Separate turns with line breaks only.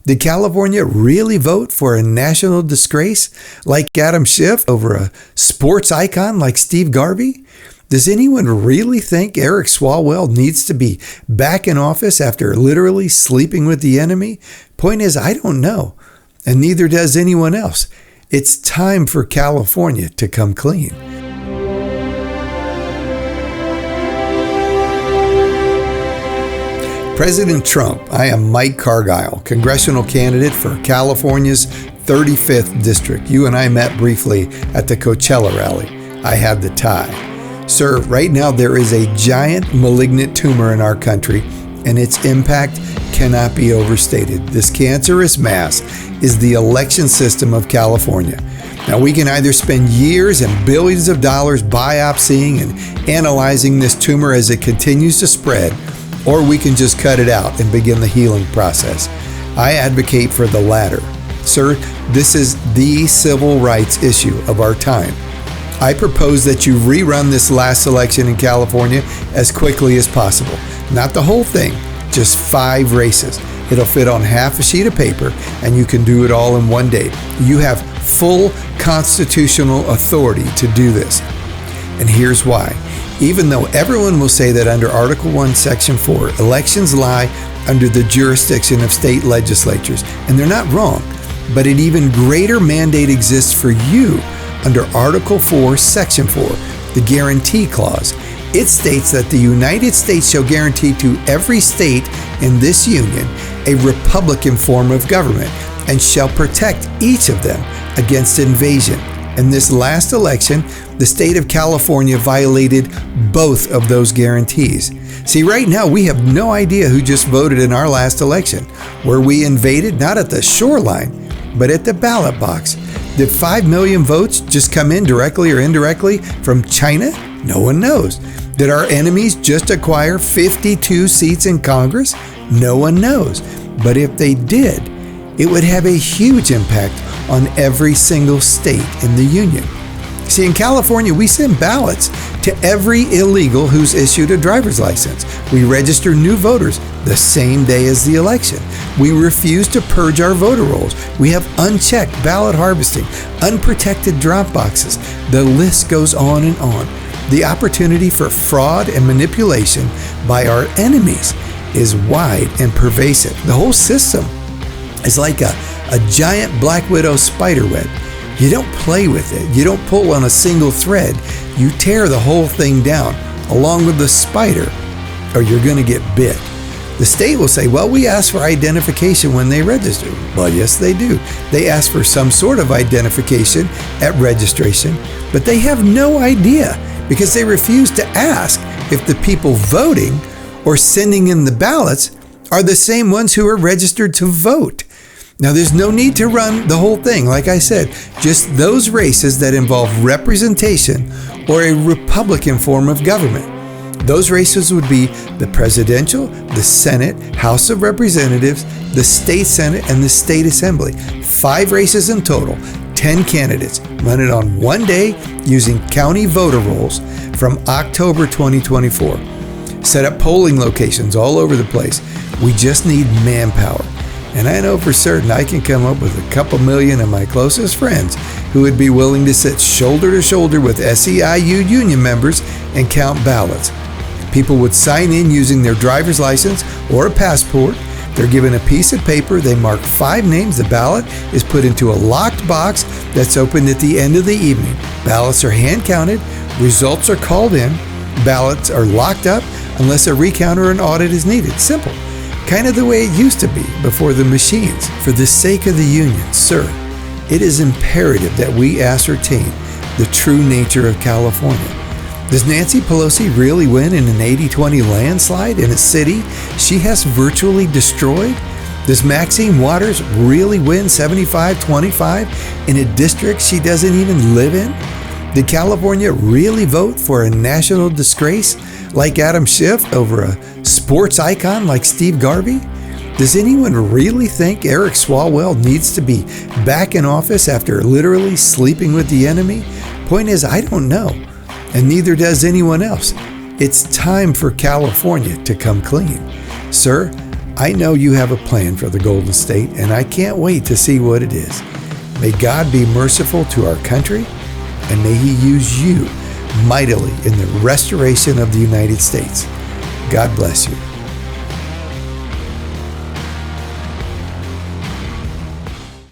Did California really vote for a national disgrace like Adam Schiff over a sports icon like Steve Garvey? Does anyone really think Eric Swalwell needs to be back in office after literally sleeping with the enemy? Point is, I don't know, and neither does anyone else. It's time for California to come clean. President Trump, I am Mike Cargile, congressional candidate for California's 35th district. You and I met briefly at the Coachella rally. I had the tie. Sir, right now there is a giant malignant tumor in our country, and its impact cannot be overstated. This cancerous mass is the election system of California. Now, we can either spend years and billions of dollars biopsying and analyzing this tumor as it continues to spread, or we can just cut it out and begin the healing process. I advocate for the latter. Sir, this is the civil rights issue of our time. I propose that you rerun this last election in California as quickly as possible. Not the whole thing, just 5 races. It'll fit on half a sheet of paper, and you can do it all in one day. You have full constitutional authority to do this. And here's why. Even though everyone will say that under Article 1, Section 4, elections lie under the jurisdiction of state legislatures, and they're not wrong, but an even greater mandate exists for you under Article 4, Section 4, the Guarantee Clause. It states that the United States shall guarantee to every state in this union a republican form of government and shall protect each of them against invasion. In this last election, the state of California violated both of those guarantees. See, right now we have no idea who just voted in our last election. Were we invaded not at the shoreline, but at the ballot box? Did 5 million votes just come in directly or indirectly from China? No one knows. Did our enemies just acquire 52 seats in Congress? No one knows. But if they did, it would have a huge impact on every single state in the union. See, in California, we send ballots to every illegal who's issued a driver's license. We register new voters the same day as the election. We refuse to purge our voter rolls. We have unchecked ballot harvesting, unprotected drop boxes. The list goes on and on. The opportunity for fraud and manipulation by our enemies is wide and pervasive. The whole system is like a giant black widow spider web. You don't play with it. You don't pull on a single thread. You tear the whole thing down along with the spider, or you're going to get bit. The state will say, well, we ask for identification when they register. Well, yes, they do. They ask for some sort of identification at registration, but they have no idea because they refuse to ask if the people voting or sending in the ballots are the same ones who are registered to vote. Now, there's no need to run the whole thing. Like I said, just those races that involve representation or a Republican form of government. Those races would be the presidential, the Senate, House of Representatives, the state Senate, and the state Assembly. 5 races in total, 10 candidates, run it on one day using county voter rolls from October 2024. Set up polling locations all over the place. We just need manpower. And I know for certain I can come up with a couple million of my closest friends who would be willing to sit shoulder to shoulder with SEIU union members and count ballots. People would sign in using their driver's license or a passport. They're given a piece of paper. They mark 5 names. The ballot is put into a locked box that's opened at the end of the evening. Ballots are hand counted. Results are called in. Ballots are locked up unless a recount or an audit is needed. Simple. Kind of the way it used to be before the machines. For the sake of the union, sir, it is imperative that we ascertain the true nature of California. Does Nancy Pelosi really win in an 80-20 landslide in a city she has virtually destroyed? Does Maxine Waters really win 75-25 in a district she doesn't even live in? Did California really vote for a national disgrace like Adam Schiff over a sports icon like Steve Garvey? Does anyone really think Eric Swalwell needs to be back in office after literally sleeping with the enemy? Point is, I don't know, and neither does anyone else. It's time for California to come clean. Sir, I know you have a plan for the Golden State, and I can't wait to see what it is. May God be merciful to our country, and may He use you mightily in the restoration of the United States. God bless you.